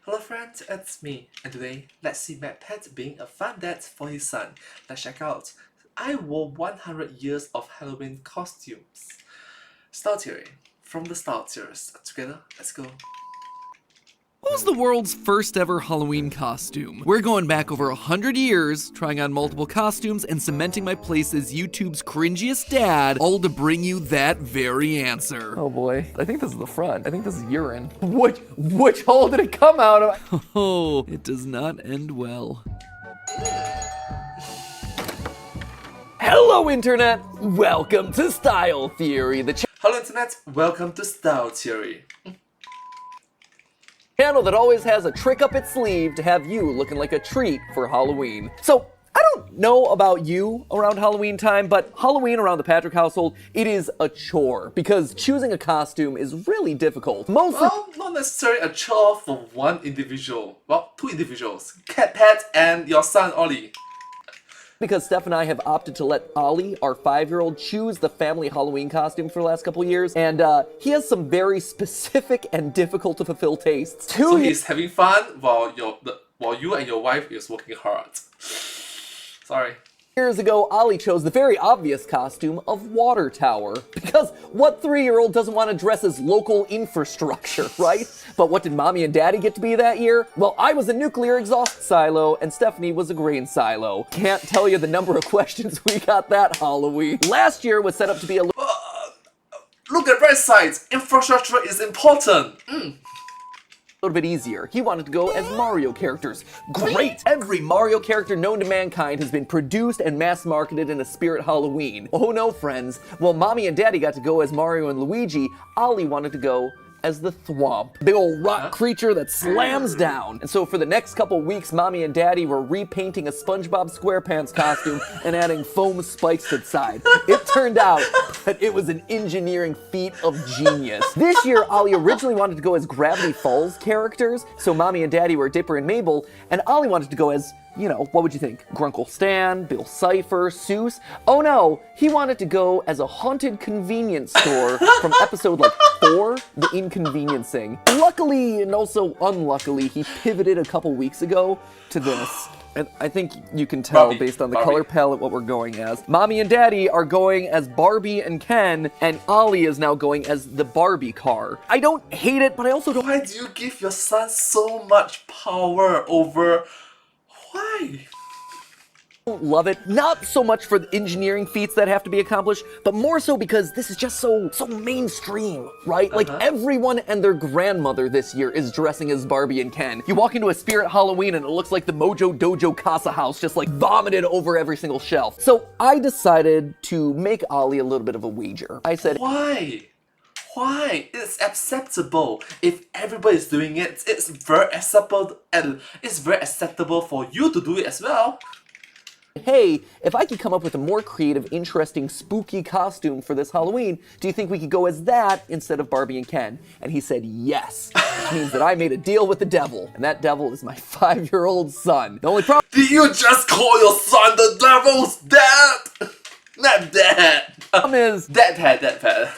Hello friends, it's me, and today let's see Matt Pet being a fun dad for his son. Let's check out. I wore 100 years of Halloween costumes. Style theory. From the style theories. Together, let's go. What was the world's first ever Halloween costume? We're going back over 100 years, trying on multiple costumes and cementing my place as YouTube's cringiest dad, all to bring you that very answer. Oh boy, I think this is the front. I think this is urine. Which hole did it come out of? Oh, it does not end well. Hello internet, welcome to Style Theory, the Hello internet, welcome to Style Theory. channel that always has a trick up its sleeve to have you looking like a treat for Halloween. So, I don't know about you around Halloween time, but Halloween around the Patrick household, it is a chore because choosing a costume is really difficult. Well, not necessarily a chore for one individual. Well, two individuals. Cat Pet and your son Ollie. Because Steph and I have opted to let Ollie, our 5-year-old, choose the family Halloween costume for the last couple of years, and he has some very specific and difficult to fulfill tastes. So he's having fun while you and your wife is working hard. Sorry. Years ago, Ollie chose the very obvious costume of Water Tower. Because what 3-year-old doesn't want to dress as local infrastructure, right? But what did Mommy and Daddy get to be that year? Well, I was a nuclear exhaust silo, and Stephanie was a grain silo. Can't tell you the number of questions we got that Halloween. Last year was set up to be a Look at right side. Infrastructure is important. little bit easier. He wanted to go as Mario characters. Great! Every Mario character known to mankind has been produced and mass marketed in a spirit Halloween. Oh no, friends. While Mommy and Daddy got to go as Mario and Luigi, Ollie wanted to go as the Thwomp, big old rock creature that slams down. And so for the next couple weeks, Mommy and Daddy were repainting a SpongeBob SquarePants costume and adding foam spikes to the side. It turned out that it was an engineering feat of genius. This year, Ollie originally wanted to go as Gravity Falls characters, so Mommy and Daddy were Dipper and Mabel, and Ollie wanted to go as, you know, what would you think? Grunkle Stan, Bill Cipher, Seuss? Oh no, he wanted to go as a haunted convenience store from episode like 4, The Inconveniencing. Luckily, and also unluckily, he pivoted a couple weeks ago to this. And I think you can tell based on the color palette what we're going as. Mommy and Daddy are going as Barbie and Ken, and Ollie is now going as the Barbie car. I don't hate it, but I also don't— Why do you give your son so much power over... Why? love it. Not so much for the engineering feats that have to be accomplished, but more so because this is just so mainstream, right? Like everyone and their grandmother this year is dressing as Barbie and Ken. You walk into a Spirit Halloween and it looks like the Mojo Dojo Casa house just like vomited over every single shelf. So I decided to make Ollie a little bit of a wager. I said, Why? Why? It's acceptable. If everybody's doing it, it's very acceptable, and it's very acceptable for you to do it as well. hey, if I could come up with a more creative, interesting, spooky costume for this Halloween, do you think we could go as that instead of Barbie and Ken? And he said yes, which means that I made a deal with the devil, and that devil is my 5-year-old son. The only problem— Did you just call your son the devil's dad? Not dad. is Dad pad.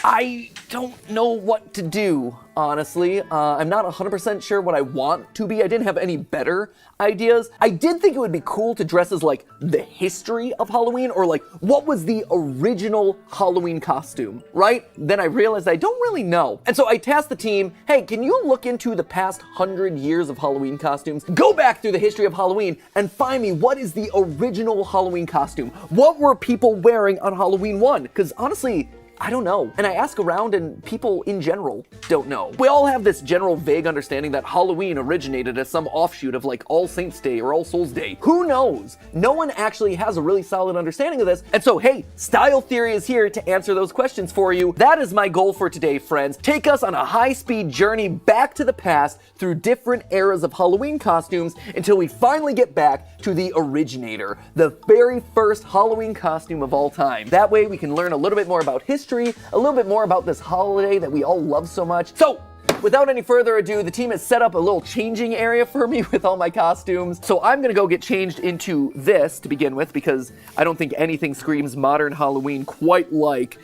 I don't know what to do, honestly. I'm not 100% sure what I want to be. I didn't have any better ideas. I did think it would be cool to dress as like the history of Halloween, or like what was the original Halloween costume, right? Then I realized I don't really know. And so I tasked the team, hey, can you look into the past 100 years of Halloween costumes? Go back through the history of Halloween and find me what is the original Halloween costume? What were people wearing on Halloween 1? Because honestly, I don't know. And I ask around and people in general don't know. We all have this general vague understanding that Halloween originated as some offshoot of like All Saints Day or All Souls Day. Who knows? No one actually has a really solid understanding of this. And so, hey, Style Theory is here to answer those questions for you. That is my goal for today, friends. Take us on a high-speed journey back to the past through different eras of Halloween costumes until we finally get back to the originator, the very first Halloween costume of all time. That way we can learn a little bit more about history, a little bit more about this holiday that we all love so much. So Without any further ado, the team has set up a little changing area for me with all my costumes. So I'm gonna go get changed into this to begin with because I don't think anything screams modern Halloween quite like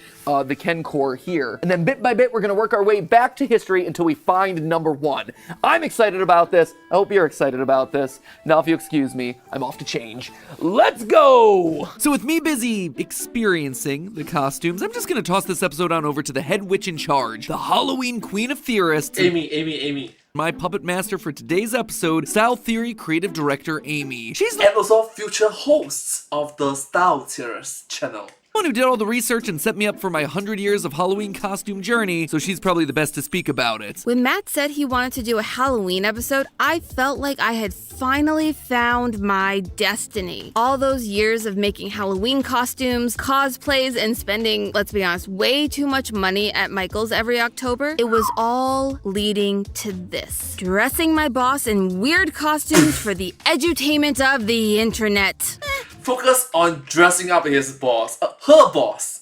the Ken core here. And then bit by bit, we're gonna work our way back to history until we find number 1. I'm excited about this. I hope you're excited about this. Now, if you excuse me, I'm off to change. Let's go! So with me busy experiencing the costumes, I'm just gonna toss this episode on over to the head witch in charge, the Halloween queen of theorists, Amy. my puppet master for today's episode, Style Theory creative director Amy. She's the And also future hosts of the Style Theorist channel. one who did all the research and set me up for my 100 years of Halloween costume journey, so she's probably the best to speak about it. When Matt said he wanted to do a Halloween episode, I felt like I had finally found my destiny. All those years of making Halloween costumes, cosplays, and spending, let's be honest, way too much money at Michael's every October, it was all leading to this. Dressing my boss in weird costumes for the edutainment of the internet. Focus on dressing up his boss, her boss.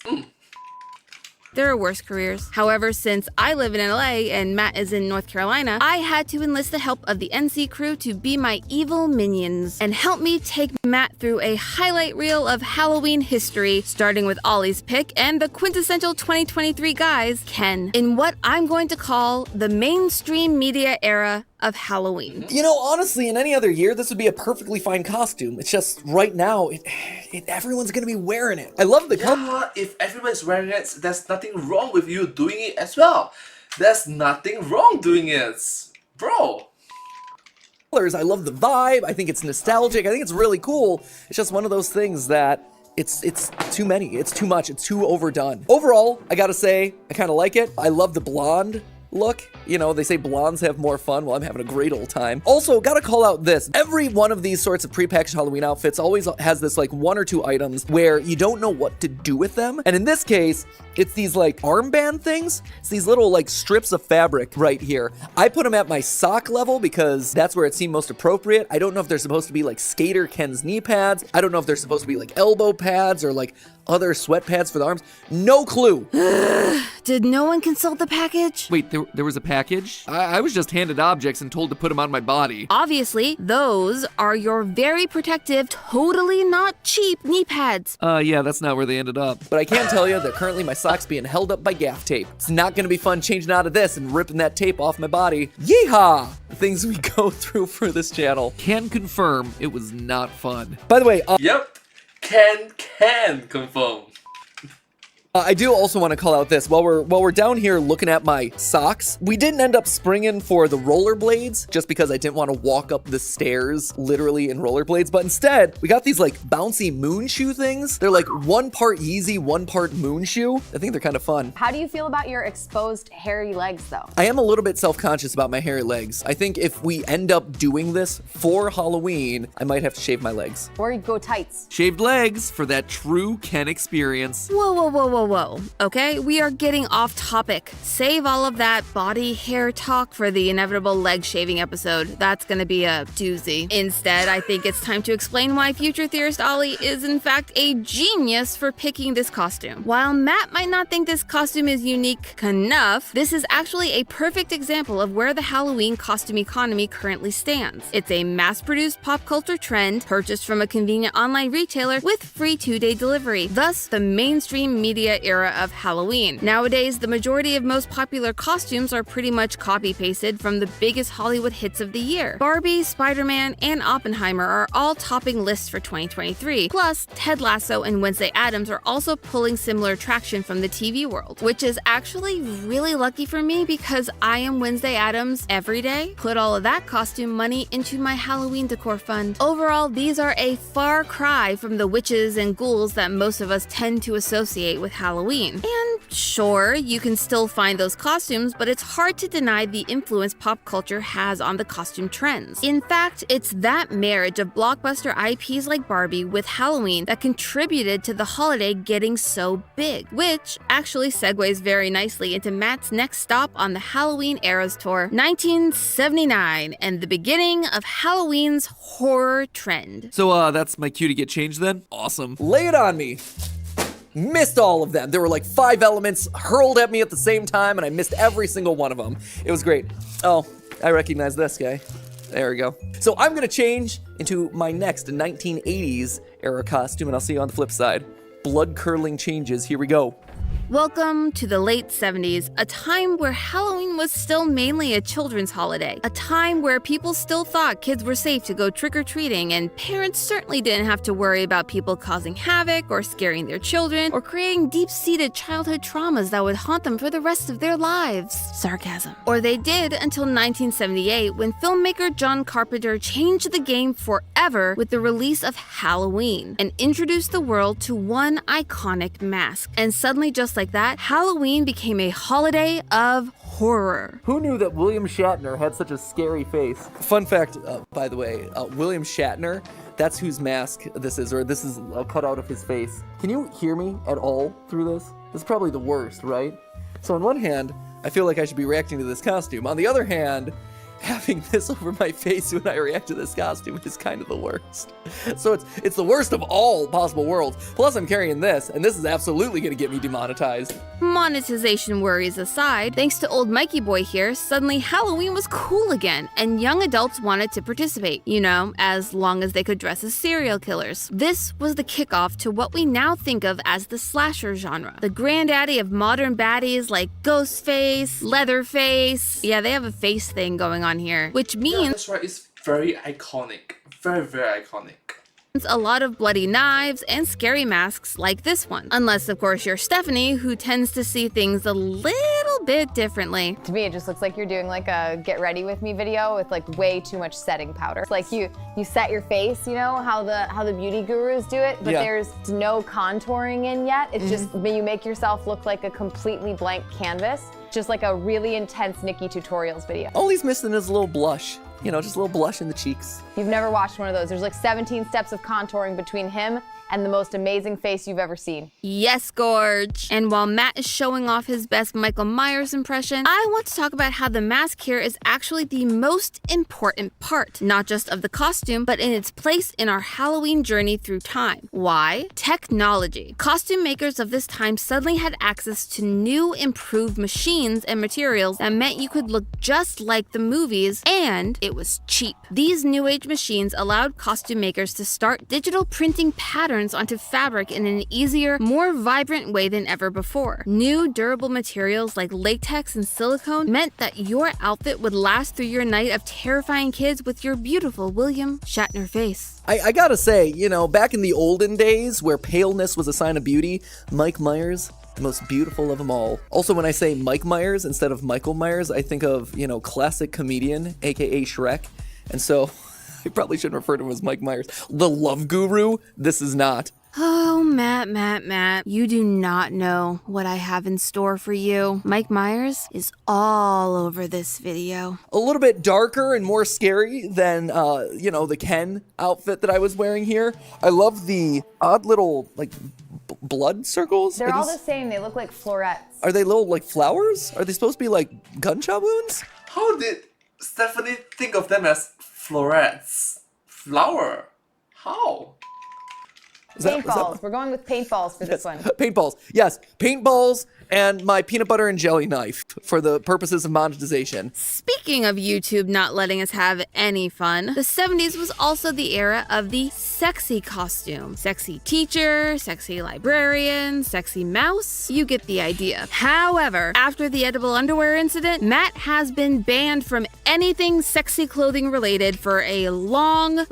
There are worse careers. However, since I live in LA and Matt is in North Carolina, I had to enlist the help of the NC crew to be my evil minions and help me take Matt through a highlight reel of Halloween history, starting with Ollie's pick and the quintessential 2023 guys, Ken, in what I'm going to call the mainstream media era of Halloween. You know, honestly, in any other year, this would be a perfectly fine costume. It's just right now, everyone's gonna be wearing it. I love the color. Yeah, if everyone's wearing it, there's nothing wrong with you doing it as well. There's nothing wrong doing it, bro. Colors. I love the vibe. I think it's nostalgic. I think it's really cool. It's just one of those things that it's too many. It's too much. It's too overdone. Overall, I gotta say, I kind of like it. I love the blonde look. You know, they say blondes have more fun. Well, I'm having a great old time. Also, gotta call out this. Every one of these sorts of prepackaged Halloween outfits always has this like 1 or 2 items where you don't know what to do with them. And in this case, it's these like armband things. It's these little like strips of fabric right here. I put them at my sock level because that's where it seemed most appropriate. I don't know if they're supposed to be like skater Ken's knee pads. I don't know if they're supposed to be like elbow pads or like other sweat pads for the arms. No clue. Did no one consult the package? Wait, there was a package? I was just handed objects and told to put them on my body. Obviously, those are your very protective, totally not cheap knee pads. Yeah, that's not where they ended up. But I can tell you that currently my sock's being held up by gaff tape. It's not gonna be fun changing out of this and ripping that tape off my body. Yeehaw! The things we go through for this channel. Can confirm it was not fun. By the way, Yep, can confirm. I do also want to call out this. While we're down here looking at my socks, we didn't end up springing for the rollerblades just because I didn't want to walk up the stairs literally in rollerblades, but instead we got these like bouncy moon shoe things. They're like 1 part Yeezy, 1 part moon shoe. I think they're kind of fun. How do you feel about your exposed hairy legs though? I am a little bit self-conscious about my hairy legs. I think if we end up doing this for Halloween, I might have to shave my legs. Or you go tights? Shaved legs for that true Ken experience. Whoa. Okay, we are getting off topic. Save all of that body hair talk for the inevitable leg shaving episode. That's gonna be a doozy. Instead, I think it's time to explain why future theorist Ollie is in fact a genius for picking this costume. While Matt might not think this costume is unique enough, this is actually a perfect example of where the Halloween costume economy currently stands. It's a mass-produced pop culture trend purchased from a convenient online retailer with free 2-day delivery, thus the mainstream media era of Halloween. Nowadays, the majority of most popular costumes are pretty much copy-pasted from the biggest Hollywood hits of the year. Barbie, Spider-Man, and Oppenheimer are all topping lists for 2023. Plus, Ted Lasso and Wednesday Addams are also pulling similar traction from the TV world, which is actually really lucky for me because I am Wednesday Addams every day. Put all of that costume money into my Halloween decor fund. Overall, these are a far cry from the witches and ghouls that most of us tend to associate with Halloween. And sure, you can still find those costumes, but it's hard to deny the influence pop culture has on the costume trends. In fact, it's that marriage of blockbuster IPs like Barbie with Halloween that contributed to the holiday getting so big, which actually segues very nicely into Matt's next stop on the Halloween Eras Tour, 1979, and the beginning of Halloween's horror trend. So, that's my cue to get changed then? Awesome. Lay it on me. missed all of them. There were like 5 elements hurled at me at the same time, and I missed every single one of them. It was great. Oh, I recognize this guy. There we go. So I'm gonna change into my next 1980s era costume, and I'll see you on the flip side. Blood-curdling changes, here we go. Welcome to the late 70s, a time where Halloween was still mainly a children's holiday. A time where people still thought kids were safe to go trick-or-treating, and parents certainly didn't have to worry about people causing havoc or scaring their children or creating deep-seated childhood traumas that would haunt them for the rest of their lives. Sarcasm. Or they did until 1978, when filmmaker John Carpenter changed the game forever with the release of Halloween and introduced the world to one iconic mask. And suddenly, just like that, Halloween became a holiday of horror. Who knew that William Shatner had such a scary face? Fun fact, by the way, William Shatner, that's whose mask this is, or this is a cutout of his face. Can you hear me at all through this? This is probably the worst, right? So on one hand, I feel like I should be reacting to this costume. On the other hand, having this over my face when I react to this costume is kind of the worst. So it's the worst of all possible worlds. Plus I'm carrying this, and this is absolutely gonna get me demonetized. Monetization worries aside, thanks to old Mikey Boy here, suddenly Halloween was cool again, and young adults wanted to participate, you know, as long as they could dress as serial killers. This was the kickoff to what we now think of as the slasher genre, the granddaddy of modern baddies like Ghostface, Leatherface. Yeah, they have a face thing going on here, which Yeah, means that's right. It's very iconic. Very, very iconic. a lot of bloody knives and scary masks like this one. Unless, of course, you're Stephanie, who tends to see things a little bit differently. To me, it just looks like you're doing like a get ready with me video with like way too much setting powder. It's like you set your face, you know, how the beauty gurus do it, but Yeah. there's no contouring in yet. It's just, you make yourself look like a completely blank canvas. Just like a really intense Nikki tutorials video. All he's missing is a little blush. You know, just a little blush in the cheeks. You've never watched one of those. There's like 17 steps of contouring between him and the most amazing face you've ever seen. Yes, Gorge. And while Matt is showing off his best Michael Myers impression, I want to talk about how the mask here is actually the most important part, not just of the costume, but in its place in our Halloween journey through time. Why? Technology. Costume makers of this time suddenly had access to new, improved machines and materials that meant you could look just like the movies, and it was cheap. These new age machines allowed costume makers to start digital printing patterns onto fabric in an easier, more vibrant way than ever before. New durable materials like latex and silicone meant that your outfit would last through your night of terrifying kids with your beautiful William Shatner face. I gotta say, you know, back in the olden days where paleness was a sign of beauty, Mike Myers, the most beautiful of them all. Also, when I say Mike Myers instead of Michael Myers, I think of, you know, classic comedian, aka Shrek. And so I probably shouldn't refer to him as Mike Myers. The love guru, this is not. Oh, Matt, you do not know what I have in store for you. Mike Myers is all over this video. A little bit darker and more scary than, you know, the Ken outfit that I was wearing here. I love the odd little, like, blood circles. They're all the same. They look like florets. Are they little, like, flowers? Are they supposed to be, like, gunshot wounds? How did Stephanie think of them as florets? Flower? How? Is that- Paintballs. We're going with paintballs for this one. Paintballs. Yes, paintballs and my peanut butter and jelly knife for the purposes of monetization. Speaking of YouTube not letting us have any fun, the 70s was also the era of the sexy costume. Sexy teacher, sexy librarian, sexy mouse, you get the idea. However, after the edible underwear incident, Matt has been banned from anything sexy clothing related for a long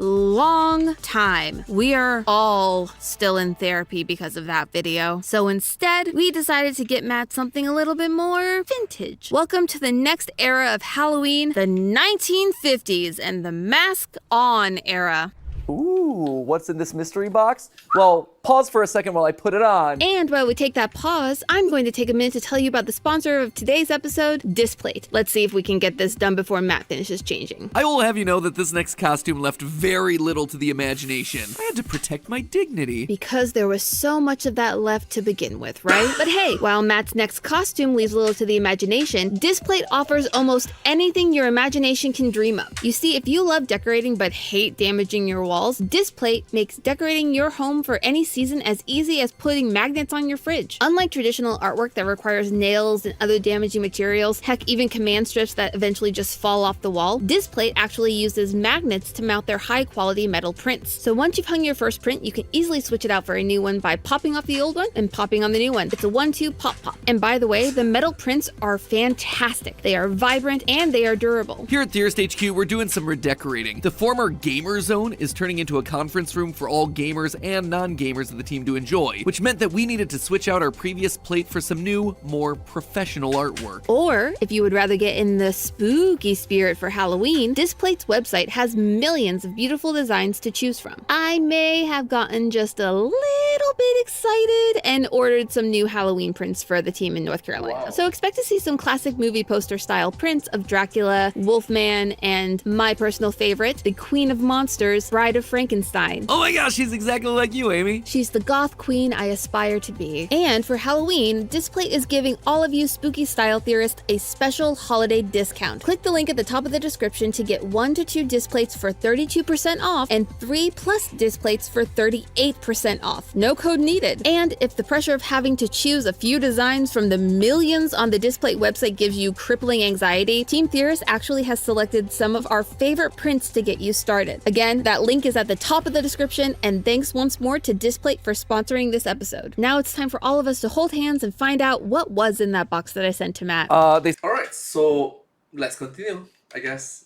time. We are all still in therapy because of that video. So instead, we decided to get Matt something a little bit more vintage. Welcome to the next era of Halloween, the 1950s and the mask on era. Ooh, what's in this mystery box? Well, pause for a second while I put it on. And while we take that pause, I'm going to take a minute to tell you about the sponsor of today's episode, Displate. Let's see if we can get this done before Matt finishes changing. I will have you know that this next costume left very little to the imagination. I had to protect my dignity. Because there was so much of that left to begin with, right? But hey, while Matt's next costume leaves little to the imagination, Displate offers almost anything your imagination can dream of. You see, if you love decorating but hate damaging your walls, Displate makes decorating your home for any season as easy as putting magnets on your fridge. Unlike traditional artwork that requires nails and other damaging materials, heck, even command strips that eventually just fall off the wall, Displate actually uses magnets to mount their high-quality metal prints. So once you've hung your first print, you can easily switch it out for a new one by popping off the old one and popping on the new one. It's a 1-2 pop-pop. And by the way, the metal prints are fantastic. They are vibrant and they are durable. Here at Theorist HQ, we're doing some redecorating. The former Gamer Zone is turning into a conference room for all gamers and non-gamers of the team to enjoy, which meant that we needed to switch out our previous plate for some new, more professional artwork. Or, if you would rather get in the spooky spirit for Halloween, Displate's website has millions of beautiful designs to choose from. I may have gotten just a little bit excited and ordered some new Halloween prints for the team in North Carolina. Wow. So expect to see some classic movie poster style prints of Dracula, Wolfman, and my personal favorite, the Queen of Monsters, Bride of Frankenstein. Oh my gosh, she's exactly like you, Amy. She's the goth queen I aspire to be. And for Halloween, Displate is giving all of you spooky style theorists a special holiday discount. Click the link at the top of the description to get 1 to 2 Displates for 32% off and 3+ Displates for 38% off. No code needed. And if the pressure of having to choose a few designs from the millions on the Displate website gives you crippling anxiety, Team Theorist actually has selected some of our favorite prints to get you started. Again, that link is at the top of the description, and thanks once more to Displate for sponsoring this episode. Now it's time for all of us to hold hands and find out what was in that box that I sent to Matt. Alright, so let's continue, I guess.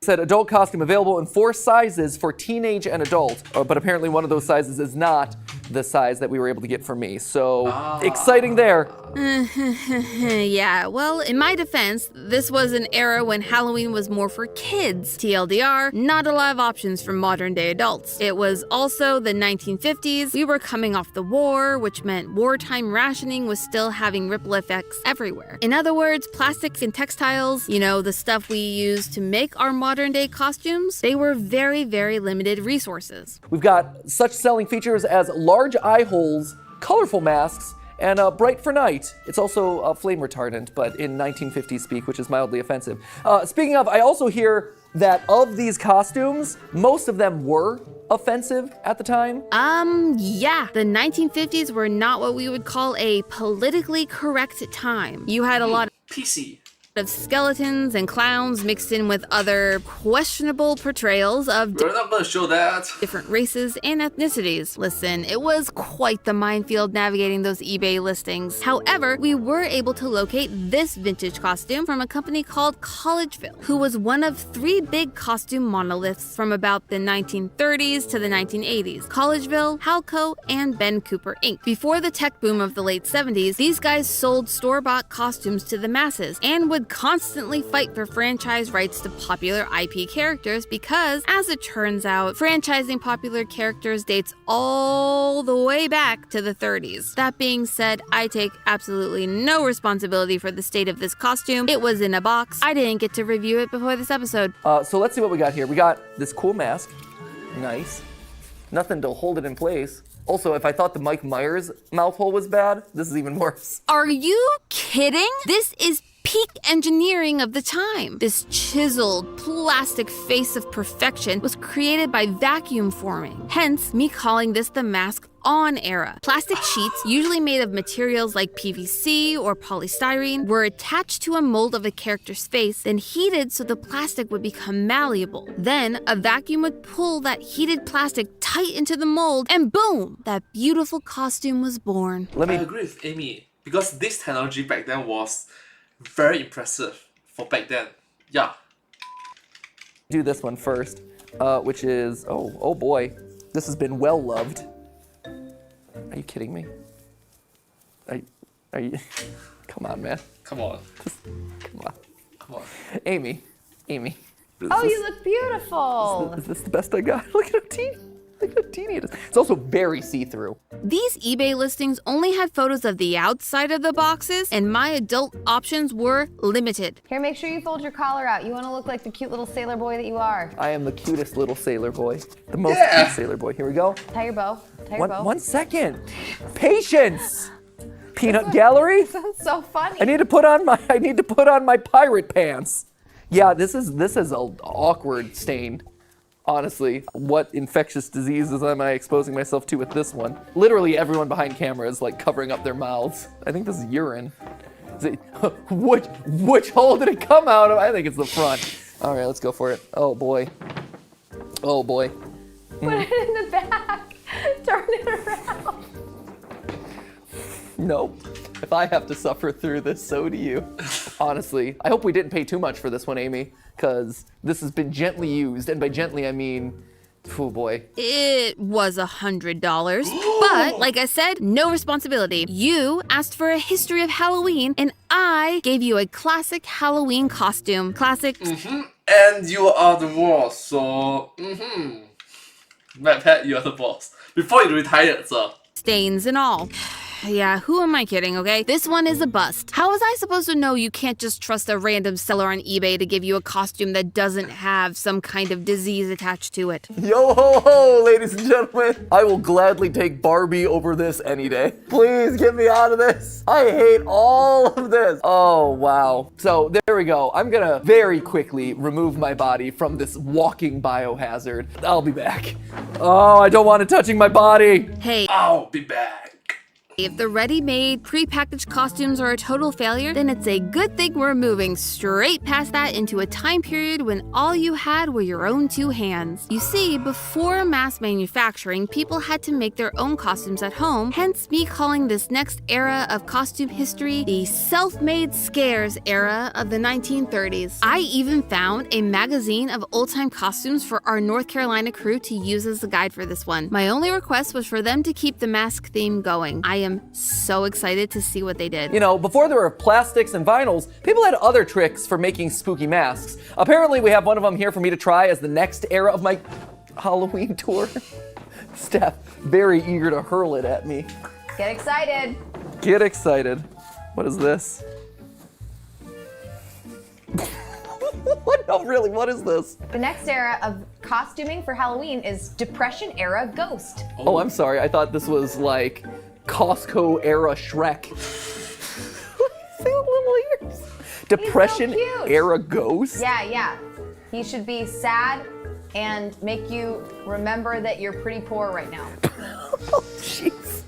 Said adult costume available in 4 sizes for teenage and adult, but apparently one of those sizes is not the size that we were able to get for me. So exciting there. Yeah, well, in my defense, this was an era when Halloween was more for kids. TLDR, not a lot of options for modern day adults. It was also the 1950s. We were coming off the war, which meant wartime rationing was still having ripple effects everywhere. In other words, plastics and textiles, you know, the stuff we use to make our modern day costumes, they were very, very limited resources. We've got such selling features as large eye holes, colorful masks, and bright for night. It's also flame retardant, but in 1950s speak, which is mildly offensive. Speaking of, I also hear that of these costumes, most of them were offensive at the time. Yeah. The 1950s were not what we would call a politically correct time. You had a lot PC. of skeletons and clowns mixed in with other questionable portrayals of We're not gonna show that. different races and ethnicities. Listen, it was quite the minefield navigating those eBay listings. However, we were able to locate this vintage costume from a company called Collegeville, who was one of 3 big costume monoliths from about the 1930s to the 1980s. Collegeville, Halco, and Ben Cooper Inc. Before the tech boom of the late 70s, these guys sold store-bought costumes to the masses and would constantly fight for franchise rights to popular IP characters because, as it turns out, franchising popular characters dates all the way back to the 30s. That being said, I take absolutely no responsibility for the state of this costume. It was in a box. I didn't get to review it before this episode. So let's see what we got here. We got this cool mask. Nice. Nothing to hold it in place. Also, if I thought the Mike Myers mouth hole was bad, this is even worse. Are you kidding? This is peak engineering of the time. This chiseled plastic face of perfection was created by vacuum forming, hence me calling this the mask on era. Plastic sheets, usually made of materials like PVC or polystyrene, were attached to a mold of a character's face, then heated so the plastic would become malleable. Then a vacuum would pull that heated plastic tight into the mold, and boom, that beautiful costume was born. I agree with Amy, because this technology back then was very impressive for back then. Yeah. Do this one first, which is, oh boy, this has been well loved. Are you kidding me? Are you? Come on, man. Come on. Come on. Come on. Amy. Oh, you look beautiful. Is this the best I got? Look at how teeny. Look how teeny it is. It's also very see-through. These eBay listings only had photos of the outside of the boxes, and my adult options were limited. Here, make sure you fold your collar out. You want to look like the cute little sailor boy that you are. I am the cutest little sailor boy. The most cute sailor boy. Here we go. Tie your bow. Tie your bow. One second. Patience. Peanut gallery. Sounds so funny. I need to put on my pirate pants. Yeah, this is an awkward stain. Honestly, what infectious diseases am I exposing myself to with this one? Literally everyone behind camera is like covering up their mouths. I think this is urine. Is it, which hole did it come out of? I think it's the front. All right, let's go for it. Oh boy. Oh boy. Put it in the back. Turn it around. Nope. If I have to suffer through this, so do you. Honestly, I hope we didn't pay too much for this one, Amy, because this has been gently used, and by gently I mean, oh boy. It was $100, but like I said, no responsibility. You asked for a history of Halloween, and I gave you a classic Halloween costume. Classic. And you are the boss, so MadPat, you are the boss. Before you retired, sir. Stains and all. Yeah, who am I kidding, okay? This one is a bust. How was I supposed to know you can't just trust a random seller on eBay to give you a costume that doesn't have some kind of disease attached to it? Yo ho ho, ladies and gentlemen. I will gladly take Barbie over this any day. Please get me out of this. I hate all of this. Oh, wow. So there we go. I'm gonna very quickly remove my body from this walking biohazard. I'll be back. Oh, I don't want it touching my body. Hey, I'll be back. if the ready-made, pre-packaged costumes are a total failure, then it's a good thing we're moving straight past that into a time period when all you had were your own two hands. You see, before mass manufacturing, people had to make their own costumes at home, hence me calling this next era of costume history the self-made scares era of the 1930s. I even found a magazine of old-time costumes for our North Carolina crew to use as a guide for this one. My only request was for them to keep the mask theme going. I am so excited to see what they did. You know, before there were plastics and vinyls, people had other tricks for making spooky masks. Apparently, we have one of them here for me to try as the next era of my Halloween tour. Steph, very eager to hurl it at me. Get excited. Get excited. What is this? No, really, what is this? The next era of costuming for Halloween is Depression era Ghost. Oh, I'm sorry. I thought this was like Costco era Shrek. See the little ears? Depression cute. era Ghost? Yeah. He should be sad and make you remember that you're pretty poor right now. Oh, jeez.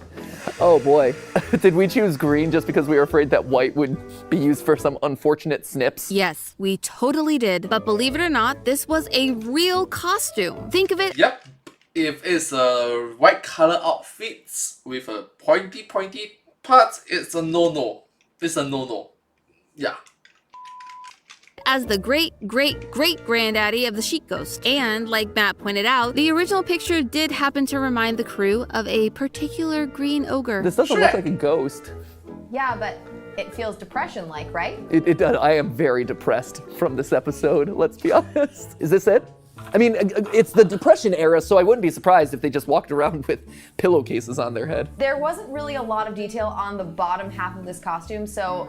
Oh boy. Did we choose green just because we were afraid that white would be used for some unfortunate snips? Yes, we totally did. But believe it or not, this was a real costume. Think of it. Yep. If it's a white color outfit with a pointy part, it's a no-no. It's a no-no. Yeah. As the great-great-great-granddaddy of the Sheik Ghost. And, like Matt pointed out, the original picture did happen to remind the crew of a particular green ogre. This doesn't look like a ghost. Yeah, but it feels depression-like, right? It does. I am very depressed from this episode, let's be honest. Is this it? I mean, it's the Depression era, so I wouldn't be surprised if they just walked around with pillowcases on their head. There wasn't really a lot of detail on the bottom half of this costume, so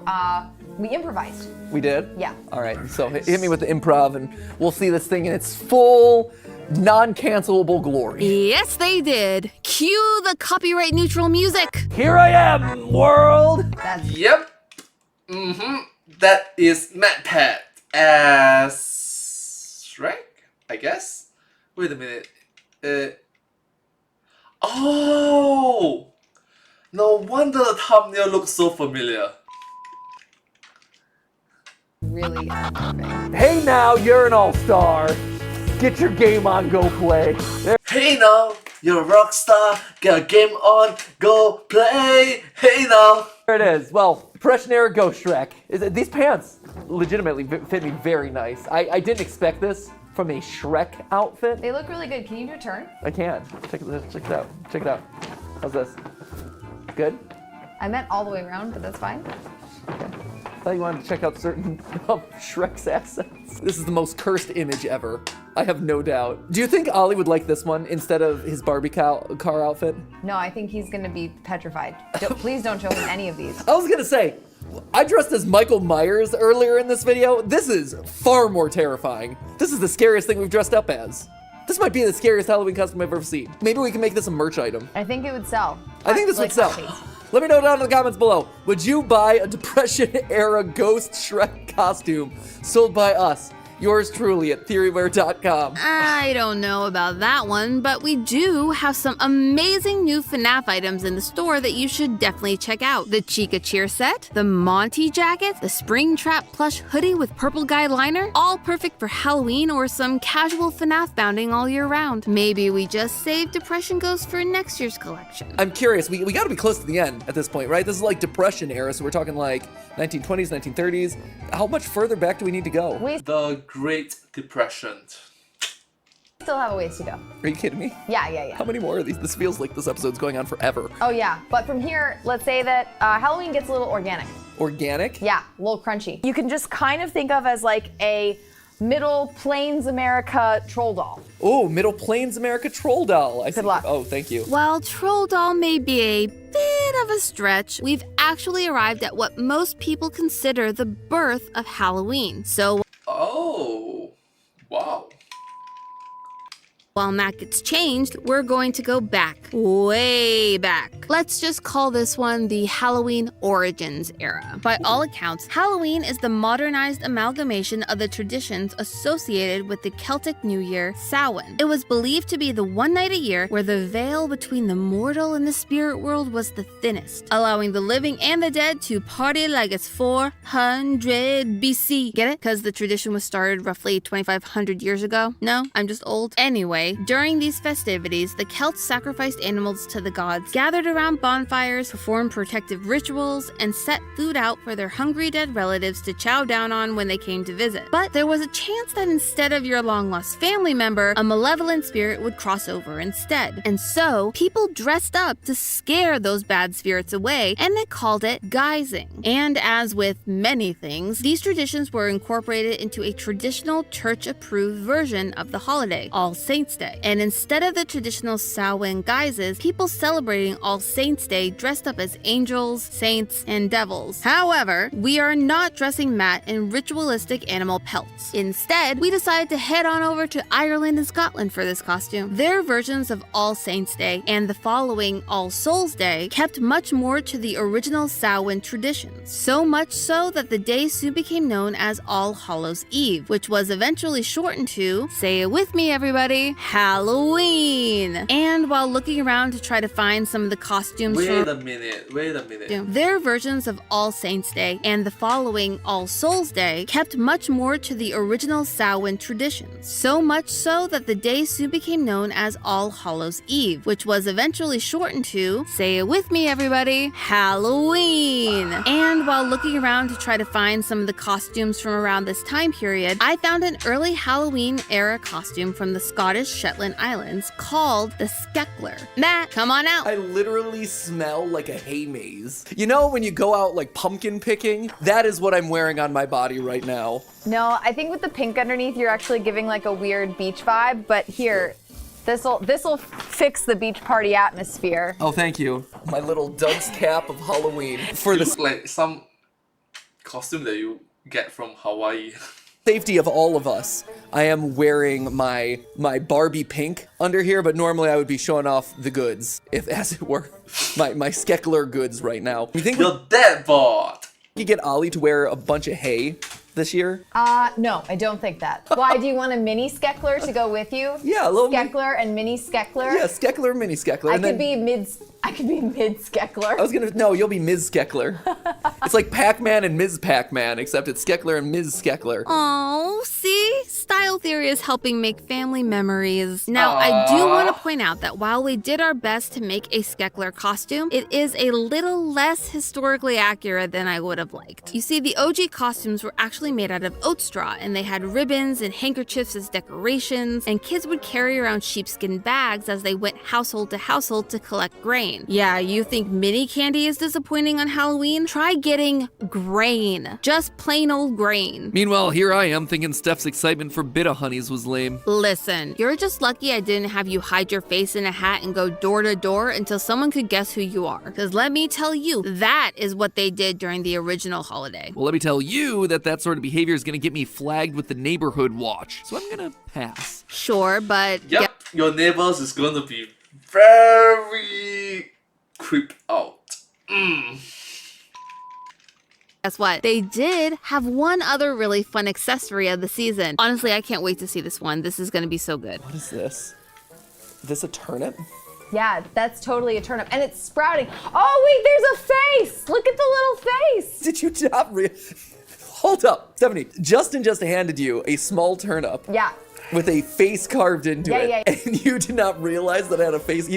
we improvised. We did? Yeah. All right, so hit me with the improv and we'll see this thing in its full, non-cancelable glory. Yes, they did. Cue the copyright neutral music. Here I am, world! Yep. That is MadPat as Shrek, I guess. Wait a minute. Oh! No wonder the thumbnail looks so familiar. Really perfect. Hey now, you're an all-star. Get your game on, go play. There. Hey now, you're a rock star. Get a game on, go play. Hey now. There it is. Well, Depression era Ghost Shrek. These pants legitimately fit me very nice. I didn't expect this from a Shrek outfit. They look really good. Can you do a turn? I can. Check it out. Check it out. How's this? Good? I meant all the way around, but that's fine. Okay. I thought you wanted to check out certain of Shrek's assets. This is the most cursed image ever. I have no doubt. Do you think Ollie would like this one instead of his Barbie car outfit? No, I think he's gonna be petrified. Please don't show him any of these. I was gonna say, I dressed as Michael Myers earlier in this video. This is far more terrifying. This is the scariest thing we've dressed up as. This might be the scariest Halloween costume I've ever seen. Maybe we can make this a merch item. I think it would sell. I think this would sell. Let me know down in the comments below. Would you buy a Depression era Ghost Shrek costume sold by us Yours truly at theoryware.com. I don't know about that one, but we do have some amazing new FNAF items in the store that you should definitely check out. The Chica Cheer set, the Monty jacket, the Springtrap plush hoodie with purple guy liner, all perfect for Halloween or some casual FNAF bounding all year round. Maybe we just save Depression Ghost for next year's collection. I'm curious, we gotta be close to the end at this point, right? This is like Depression era, so we're talking like 1920s, 1930s. How much further back do we need to go? We The Great Depression. still have a ways to go. Are you kidding me? Yeah. How many more of these? This feels like this episode's going on forever. Oh yeah, but from here, let's say that Halloween gets a little organic. Organic? Yeah, a little crunchy. You can just kind of think of as like a Middle Plains America troll doll. Oh, Middle Plains America troll doll. I see. luck. Oh, thank you. While Troll Doll may be a bit of a stretch, we've actually arrived at what most people consider the birth of Halloween. So Oh, wow. while Matt gets changed, we're going to go back, way back. Let's just call this one the Halloween Origins era. By all accounts, Halloween is the modernized amalgamation of the traditions associated with the Celtic New Year, Samhain. It was believed to be the one night a year where the veil between the mortal and the spirit world was the thinnest, allowing the living and the dead to party like it's 400 BC. Get it? Because the tradition was started roughly 2,500 years ago? No, I'm just old. Anyway, during these festivities, the Celts sacrificed animals to the gods, gathered around bonfires, performed protective rituals, and set food out for their hungry dead relatives to chow down on when they came to visit. But there was a chance that instead of your long-lost family member, a malevolent spirit would cross over instead. And so, people dressed up to scare those bad spirits away, and they called it guising. And as with many things, these traditions were incorporated into a traditional church-approved version of the holiday, All Saints Day. And instead of the traditional Samhain guises, people celebrating All Saints Day dressed up as angels, saints, and devils. However, we are not dressing Matt in ritualistic animal pelts. Instead, we decided to head on over to Ireland and Scotland for this costume. Their versions of All Saints Day and the following All Souls Day kept much more to the original Samhain traditions. So much so that the day soon became known as All Hallows Eve, which was eventually shortened to, say it with me everybody, Halloween. And while looking around to try to find some of the costumes Wait from a minute. their versions of All Saints Day and the following All Souls Day kept much more to the original Samhain traditions. So much so that the day soon became known as All Hallows Eve, which was eventually shortened to, say it with me everybody, Halloween. And while looking around to try to find some of the costumes from around this time period, I found an early Halloween era costume from the Scottish Shetland Islands called the Skeckler. Matt, come on out. I literally smell like a hay maze. You know when you go out like pumpkin picking? That is what I'm wearing on my body right now. No, I think with the pink underneath, you're actually giving like a weird beach vibe. But here, this'll fix the beach party atmosphere. Oh, thank you. My little dunce cap of Halloween. For You the look like some costume that you get from Hawaii. safety of all of us, I am wearing my Barbie pink under here, but normally I would be showing off the goods, if as it were. My Skeckler goods right now. You think we You're dead bored. could get Ollie to wear a bunch of hay this year? No, I don't think that. Why, do you want a mini Skeckler to go with you? Yeah, a little Skeckler and mini Skeckler? Yeah, Skeckler, mini Skeckler. I and could then be mid Skeckler. I was gonna, no, you'll be Ms. Skeckler. It's like Pac-Man and Ms. Pac-Man, except it's Skeckler and Ms. Skeckler. Oh, see? Style theory is helping make family memories. Now, I do want to point out that while we did our best to make a Skeckler costume, it is a little less historically accurate than I would have liked. You see, the OG costumes were actually made out of oat straw, and they had ribbons and handkerchiefs as decorations, and kids would carry around sheepskin bags as they went household to household to collect grain. Yeah, you think mini candy is disappointing on Halloween? Try getting grain. Just plain old grain. Meanwhile, here I am thinking Steph's excitement for Bit-O-Honeys was lame. Listen, you're just lucky I didn't have you hide your face in a hat and go door to door until someone could guess who you are. Because let me tell you, that is what they did during the original holiday. Well, let me tell you that sort of behavior is gonna get me flagged with the neighborhood watch. So I'm gonna pass. Sure, but Yep, your neighbors is going to be very creeped out. Guess what? They did have one other really fun accessory of the season. Honestly, I can't wait to see this one. This is gonna be so good. What is this? Is this a turnip? Yeah, that's totally a turnip. And it's sprouting. Oh, wait, there's a face. Look at the little face. Did you not Hold up, Stephanie. Justin just handed you a small turnip. Yeah. With a face carved into it. Yeah. And you did not realize that it had a face.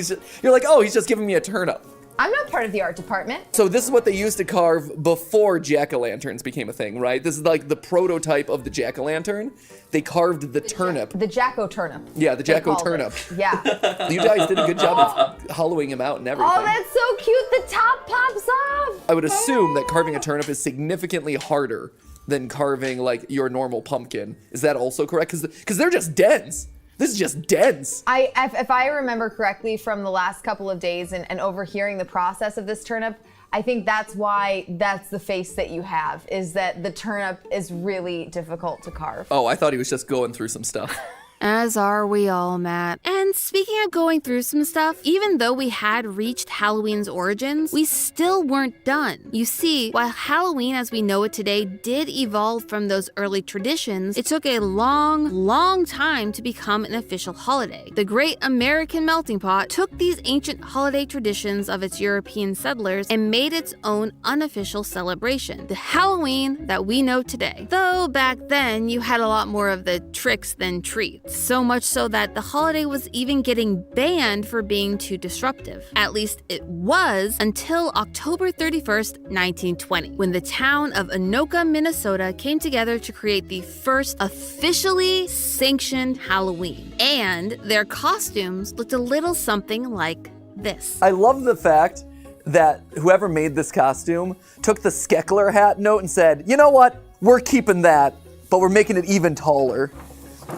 You're like, oh, he's just giving me a turnip. I'm not part of the art department. So this is what they used to carve before jack-o'-lanterns became a thing, right? This is like the prototype of the jack-o'-lantern. They carved the turnip. The Jacko turnip. Yeah, the they Jacko called turnip. it. Yeah. You guys did a good job of hollowing him out and everything. Oh, that's so cute. The top pops off. I would assume that carving a turnip is significantly harder than carving like your normal pumpkin. Is that also correct? Because they're just dense. This is just dense. If I remember correctly from the last couple of days and overhearing the process of this turnip, I think that's why that's the face that you have, is that the turnip is really difficult to carve. Oh, I thought he was just going through some stuff. As are we all, Matt. And speaking of going through some stuff, even though we had reached Halloween's origins, we still weren't done. You see, while Halloween as we know it today did evolve from those early traditions, it took a long time to become an official holiday. The great American melting pot took these ancient holiday traditions of its European settlers and made its own unofficial celebration, the Halloween that we know today. Though back then, you had a lot more of the tricks than treats. So much so that the holiday was even getting banned for being too disruptive. At least it was until October 31st, 1920, when the town of Anoka, Minnesota came together to create the first officially sanctioned Halloween. And their costumes looked a little something like this. I love the fact that whoever made this costume took the Skeckler hat note and said, you know what, we're keeping that, but we're making it even taller.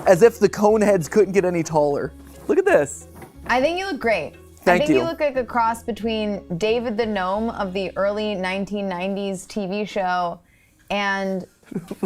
As if the cone heads couldn't get any taller. Look at this. I think you look great. Thank I think you. you look like a cross between David the Gnome of the early 1990s TV show and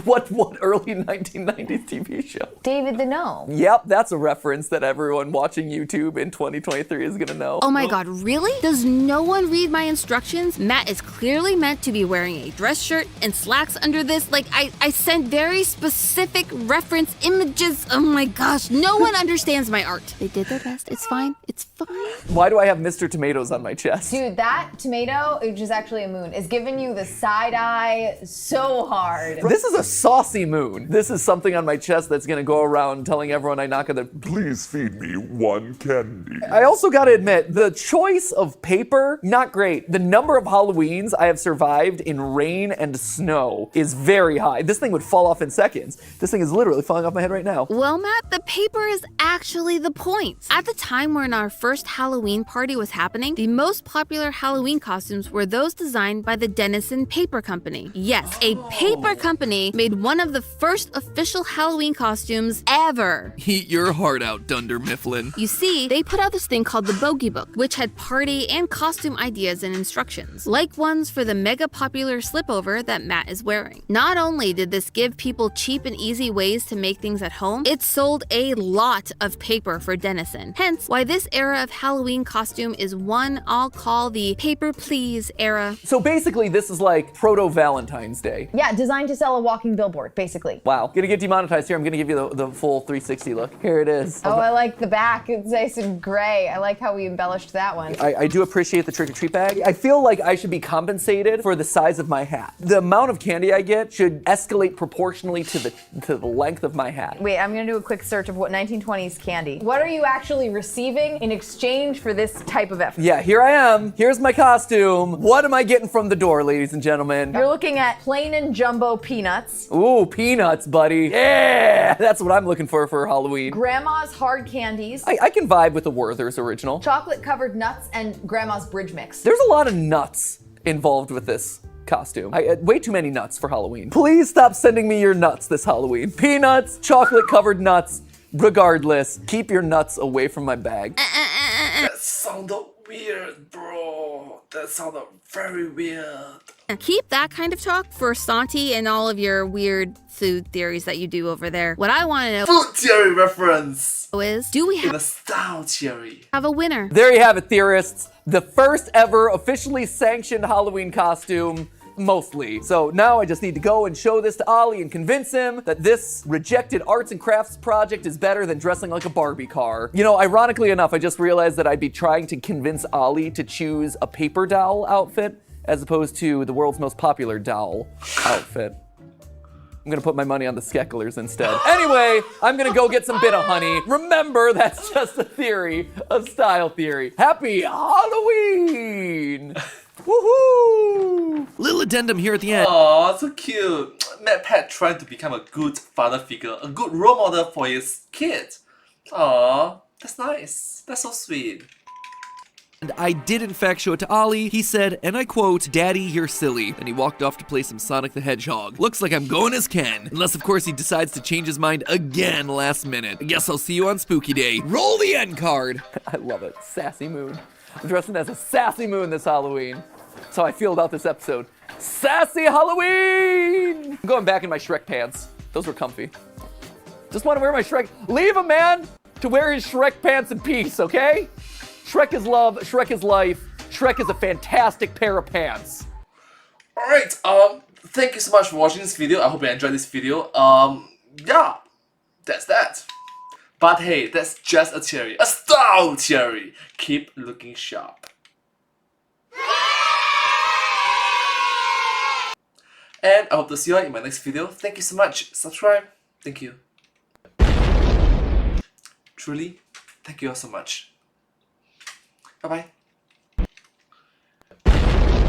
What early 1990s TV show? David the Gnome. Yep, that's a reference that everyone watching YouTube in 2023 is gonna know. Oh my god, really? Does no one read my instructions? Matt is clearly meant to be wearing a dress shirt and slacks under this. Like, I sent very specific reference images. Oh my gosh, no one understands my art. They did their best. It's fine. It's fine. Why do I have Mr. Tomatoes on my chest? Dude, that tomato, which is actually a moon, is giving you the side eye so hard. This is a saucy moon. This is something on my chest that's gonna go around telling everyone I knock on the... Please feed me one candy. I also gotta admit, the choice of paper, not great. The number of Halloweens I have survived in rain and snow is very high. This thing would fall off in seconds. This thing is literally falling off my head right now. Well, Matt, the paper is actually the point. At the time when our first Halloween party was happening, the most popular Halloween costumes were those designed by the Denison Paper Company. Yes, a paper company made one of the first official Halloween costumes ever. Eat your heart out, Dunder Mifflin. You see, they put out this thing called the Bogey Book, which had party and costume ideas and instructions, like ones for the mega popular slipover that Matt is wearing. Not only did this give people cheap and easy ways to make things at home, it sold a lot of paper for Denison. Hence, why this era of Halloween costume is one I'll call the paper please era. So basically, this is like proto-Valentine's Day. Yeah, designed to sell a walking billboard, basically. Wow. Gonna get demonetized here. I'm gonna give you the full 360 look. Here it is. Oh, I like the back. It's nice and gray. I like how we embellished that one. I do appreciate the trick-or-treat bag. I feel like I should be compensated for the size of my hat. The amount of candy I get should escalate proportionally to the length of my hat. Wait, I'm gonna do a quick search of what 1920s candy. What are you actually receiving in exchange for this type of effort? Yeah, here I am. Here's my costume. What am I getting from the door, ladies and gentlemen? You're looking at plain and jumbo peanuts, Ooh, peanuts, buddy. Yeah, that's what I'm looking for Halloween. grandma's hard candies, I can vibe with the Werther's original. chocolate covered nuts, and grandma's bridge mix. There's a lot of nuts involved with this costume. Way too many nuts for Halloween. Please stop sending me your nuts this Halloween. Peanuts, chocolate covered nuts, regardless, keep your nuts away from my bag. That sounded weird, bro. That sounded very weird. Keep that kind of talk for Santi and all of your weird food theories that you do over there. What I want to know Food theory reference. is, do we The style theory. have a winner? There you have it, theorists. The first ever officially sanctioned Halloween costume mostly. So now I just need to go and show this to Ollie and convince him that this rejected arts and crafts project is better than dressing like a Barbie car. You know, ironically enough, I just realized that I'd be trying to convince Ollie to choose a paper dowel outfit as opposed to the world's most popular dowel outfit. I'm gonna put my money on the Skecklers instead. Anyway, I'm gonna go get some bit of honey. Remember, that's just a theory, a style theory. Happy Halloween! Woohoo! Little addendum here at the end. Aw, so cute. MadPat trying to become a good father figure, a good role model for his kid. Aw, that's nice. That's so sweet. And I did in fact show it to Ollie. He said, and I quote, "Daddy, you're silly." And he walked off to play some Sonic the Hedgehog. Looks like I'm going as Ken. Unless of course he decides to change his mind again last minute. I guess I'll see you on Spooky Day. Roll the end card. I love it. Sassy Moon. I'm dressing as a sassy moon this Halloween. That's how I feel about this episode. Sassy Halloween! I'm going back in my Shrek pants. Those were comfy. Just want to wear my Shrek. Leave a man to wear his Shrek pants in peace, okay? Shrek is love, Shrek is life, Shrek is a fantastic pair of pants. Alright, thank you so much for watching this video. I hope you enjoyed this video. Yeah, that's that. But hey, that's just a theory, a style theory. Keep looking sharp. And I hope to see you all in my next video. Thank you so much. Subscribe. Thank you. Truly, thank you all so much. Bye bye.